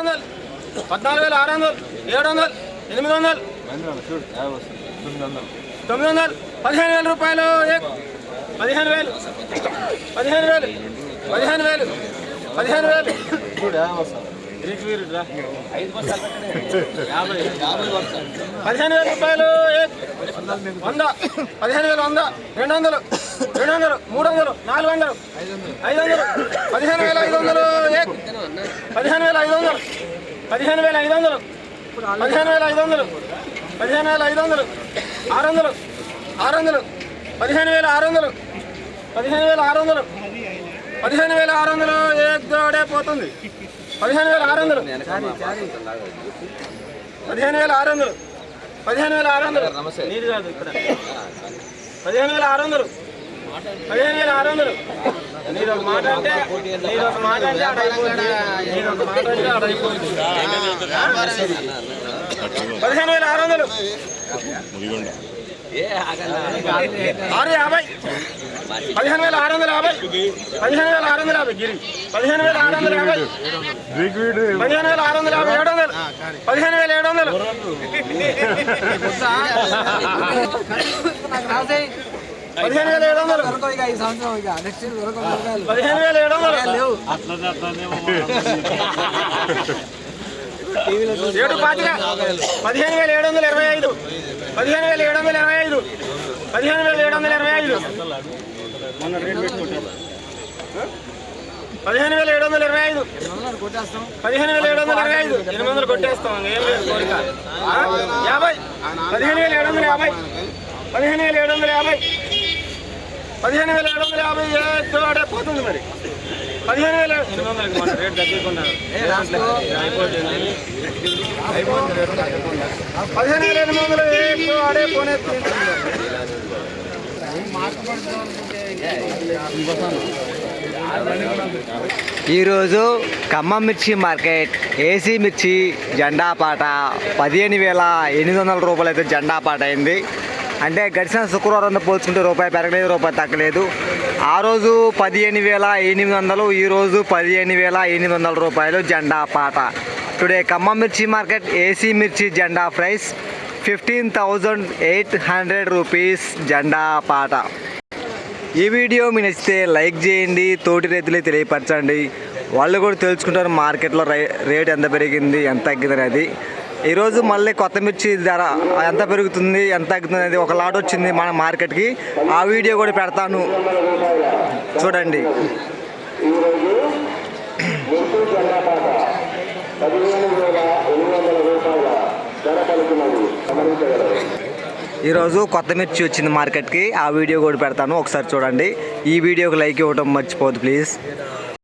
14,600, 700, 800, 900, 15,000 రూపాయలు. 15,000, 15,000, 15,000, 15,000. 15,000 రూపాయలు. 100, 15,000, 100, 200, 200, 300, 400, 500, 15,500, 15,500, 15,500, 15,500, 15,500, 600, 600, 15,600, 15,600, 15,600. ఏడే పోతుంది. 15,600, 15,600, 15,600. నీరు కాదు ఇక్కడ. 15,600, 15,600. మీరు ఒక మాట అంటే అడైపోతుంది. 15,600, 650, 15,650, 15,650 గిరి. 15,650, 15,650, 700, 15,700, 15,700, 15,725, 15,725, 15,725. 15,725, 15,725, 800 కొట్టేస్తాం. ఏం లేదు కోరిక. 50, 15,750, 15,750, 15,750. తోడే పోతుంది మరి. 15,800 మన రేట్ తగ్గుకున్నారు. 15,800 ఆడే పోనే. ఈరోజు ఖమ్మం మిర్చి మార్కెట్ ఏసీ మిర్చి జెండా పాట 15,800 రూపాయలు అయితే జెండా పాట అయింది. అంటే గడిచిన శుక్రవారంతో పోల్చుకుంటే రూపాయి పెరగలేదు, రూపాయి తగ్గలేదు. ఆ రోజు 15,800, ఈరోజు 15,800 రూపాయలు జెండా పాట. టుడే ఖమ్మం మిర్చి మార్కెట్ ఏసీ మిర్చి జెండా ప్రైస్ 15,800 రూపీస్ జెండా పాట. ఈ వీడియో మీకు నచ్చితే లైక్ చేయండి, తోటి రైతులే తెలియపరచండి. వాళ్ళు కూడా తెలుసుకుంటారు మార్కెట్లో రేట్ ఎంత పెరిగింది, ఎంత తగ్గింది అనేది. ఈరోజు మళ్ళీ కొత్త మిర్చి ధర ఎంత పెరుగుతుంది, ఎంత తగ్గుతుంది అనేది ఒక లాట్ వచ్చింది మన మార్కెట్కి. ఆ వీడియో కూడా పెడతాను, చూడండి. ఈరోజు కొత్త మిర్చి వచ్చింది మార్కెట్కి, ఆ వీడియో కూడా పెడతాను, ఒకసారి చూడండి. ఈ వీడియోకి లైక్ ఇవ్వడం మర్చిపోవద్దు ప్లీజ్.